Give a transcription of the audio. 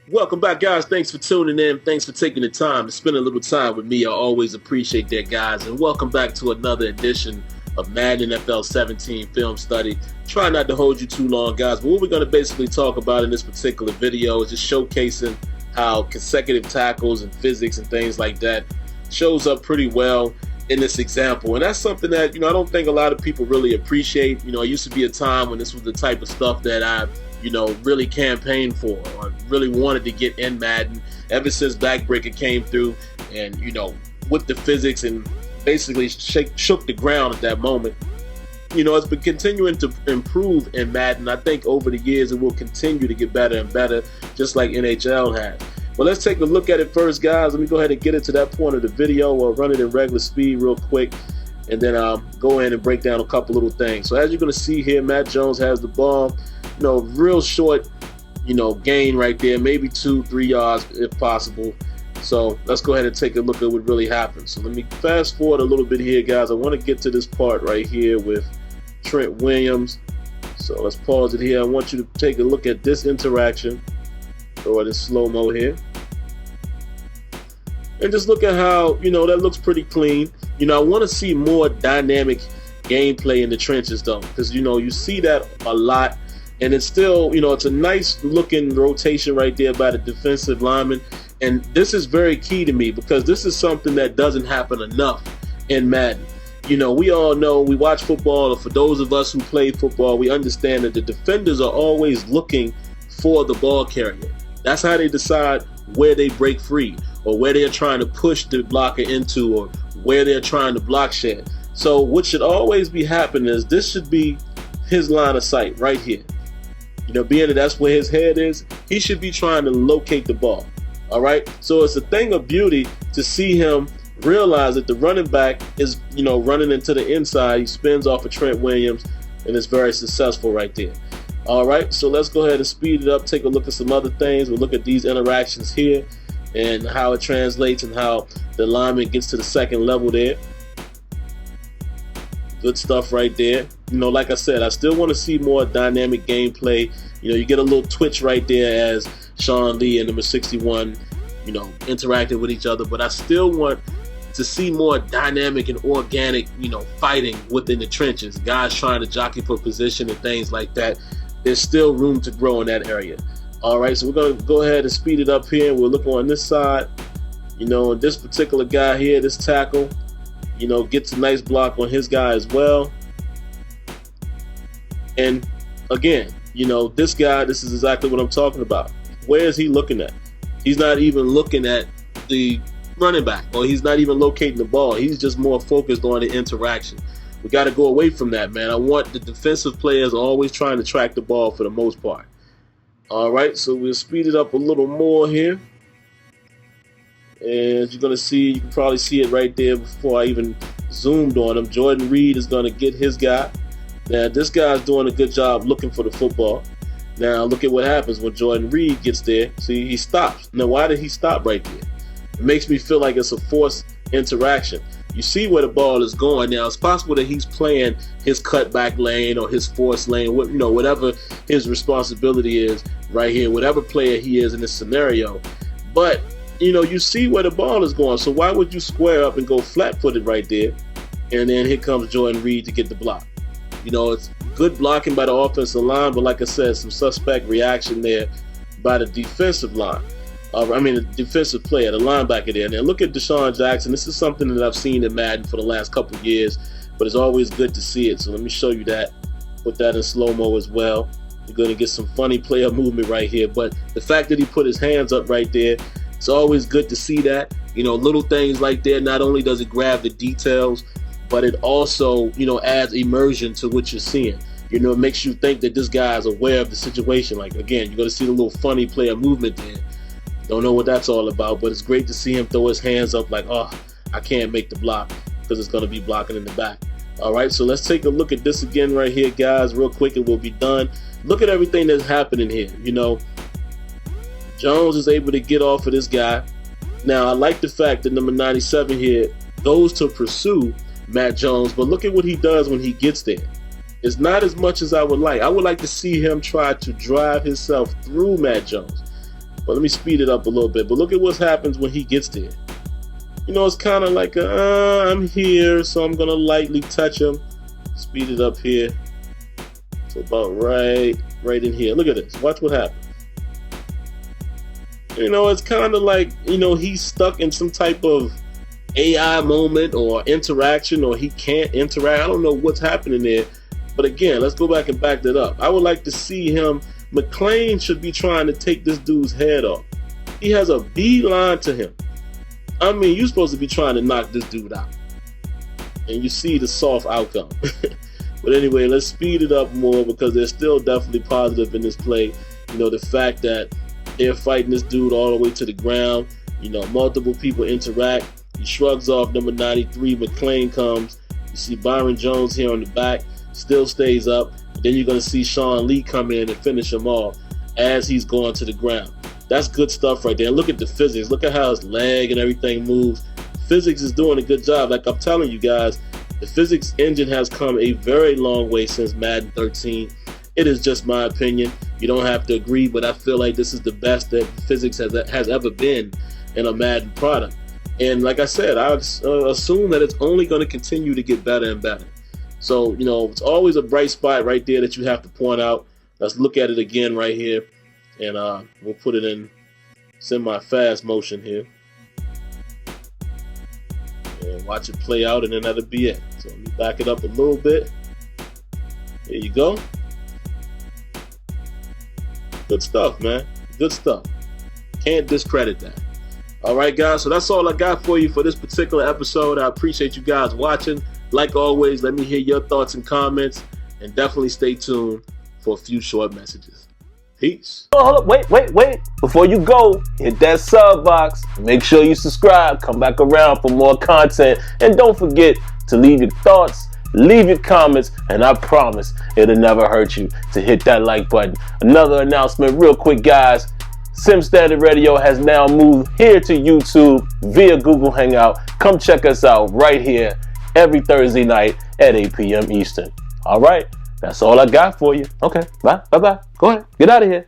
Welcome back, guys. Thanks for tuning in. Thanks for taking the time to spend a little time with me. I always appreciate that, guys. And welcome back to another edition of Madden NFL 17 Film Study. Try not to hold you too long, guys. But what we're going to basically talk about in this particular video is just showcasing how consecutive tackles and physics and things like that shows up pretty well in this example. And that's something that, I don't think a lot of people really appreciate. It used to be a time when this was the type of stuff that I really campaigned for or really wanted to get in Madden ever since Backbreaker came through and, with the physics and basically shook the ground at that moment. It's been continuing to improve in Madden. I think over the years it will continue to get better and better, just like NHL has. Well, let's take a look at it first, guys. Let me go ahead and get it to that point of the video. We'll run it in regular speed real quick, and then I'll go in and break down a couple little things. So as you're going to see here, Matt Jones has the ball. Real short, gain right there, maybe 2-3 yards if possible. So let's go ahead and take a look at what really happened. So let me fast forward a little bit here, guys. I want to get to this part right here with Trent Williams. So let's pause it here. I want you to take a look at this interaction. Throw it in slow-mo here. And just look at how, that looks pretty clean. I want to see more dynamic gameplay in the trenches, though, because, you see that a lot. And it's still, it's a nice looking rotation right there by the defensive lineman. And this is very key to me because this is something that doesn't happen enough in Madden. We all know, we watch football, or for those of us who play football, we understand that the defenders are always looking for the ball carrier. That's how they decide where they break free or where they're trying to push the blocker into or where they're trying to block shed. So what should always be happening is this should be his line of sight right here. Being that that's where his head is, he should be trying to locate the ball. All right. So it's a thing of beauty to see him realize that the running back is, running into the inside. He spins off of Trent Williams, and it's very successful right there. All right. So let's go ahead and speed it up. Take a look at some other things. We'll look at these interactions here and how it translates and how the lineman gets to the second level there. Good stuff right there. Like I said, I still want to see more dynamic gameplay. You get a little twitch right there as Sean Lee and number 61, interacting with each other. But I still want to see more dynamic and organic, fighting within the trenches. Guys trying to jockey for position and things like that. There's still room to grow in that area. All right, so we're going to go ahead and speed it up here. We'll look on this side. And this particular guy here, this tackle, gets a nice block on his guy as well. And again, this guy, this is exactly what I'm talking about. Where is he looking at? He's not even looking at the running back, or he's not even locating the ball. He's just more focused on the interaction. We got to go away from that, man. I want the defensive players always trying to track the ball for the most part. All right, so we'll speed it up a little more here. And as you're going to see, you can probably see it right there before I even zoomed on him. Jordan Reed is going to get his guy. Now, this guy's doing a good job looking for the football. Now, look at what happens when Jordan Reed gets there. See, he stops. Now, why did he stop right there? It makes me feel like it's a forced interaction. You see where the ball is going. Now, it's possible that he's playing his cutback lane or his force lane, whatever his responsibility is right here, whatever player he is in this scenario. But, you see where the ball is going. So why would you square up and go flat-footed right there? And then here comes Jordan Reed to get the block. It's good blocking by the offensive line, but like I said, some suspect reaction there by the defensive line. The defensive player, the linebacker there. Now look at Deshaun Jackson. This is something that I've seen in Madden for the last couple of years, but it's always good to see it. So let me show you that. Put that in slow-mo as well. You're going to get some funny player movement right here. But the fact that he put his hands up right there, it's always good to see that. Little things like that, not only does it grab the details, but it also, adds immersion to what you're seeing. It makes you think that this guy is aware of the situation. Like, again, you're going to see the little funny player movement there. Don't know what that's all about, but it's great to see him throw his hands up like, oh, I can't make the block because it's going to be blocking in the back. All right, so let's take a look at this again right here, guys, real quick, and we'll be done. Look at everything that's happening here. Jones is able to get off of this guy. Now, I like the fact that number 97 here goes to pursue Matt Jones, but look at what he does when he gets there. It's not as much as I would like. I would like to see him try to drive himself through Matt Jones. But let me speed it up a little bit. But look at what happens when he gets there. You know, it's kind of like I'm here, so I'm gonna lightly touch him. Speed it up here. So about right in here. Look at this. Watch what happens. You know, it's kind of like, you know, he's stuck in some type of AI moment or interaction, or he can't interact. I don't know what's happening there. But again, let's go back and back that up. I would like to see him. McClain should be trying to take this dude's head off. He has a beeline to him. I mean, you're supposed to be trying to knock this dude out. And you see the soft outcome. But anyway, let's speed it up more because they're still definitely positive in this play. You know, the fact that they're fighting this dude all the way to the ground. You know, multiple people interact. He shrugs off number 93. McClain comes. You see Byron Jones here on the back. Still stays up. Then you're going to see Sean Lee come in and finish him off as he's going to the ground. That's good stuff right there. Look at the physics. Look at how his leg and everything moves. Physics is doing a good job. Like I'm telling you guys, the physics engine has come a very long way since Madden 13. It is just my opinion. You don't have to agree, but I feel like this is the best that physics has ever been in a Madden product. And like I said, I assume that it's only going to continue to get better and better. So, you know, it's always a bright spot right there that you have to point out. Let's look at it again right here. And we'll put it in semi-fast motion here. And watch it play out, and then that'll be it. So let me back it up a little bit. There you go. Good stuff, man. Good stuff. Can't discredit that. All right, guys. So that's all I got for you for this particular episode. I appreciate you guys watching. Like always, let me hear your thoughts and comments, and definitely stay tuned for a few short messages. Peace. Oh, hold up, wait. Before you go, hit that sub box. Make sure you subscribe. Come back around for more content. And don't forget to leave your thoughts, leave your comments, and I promise it'll never hurt you to hit that like button. Another announcement real quick, guys. Sim Standard Radio has now moved here to YouTube via Google Hangout. Come check us out right here every Thursday night at 8 p.m. Eastern. All right, that's all I got for you. Okay, bye. Go ahead, get out of here.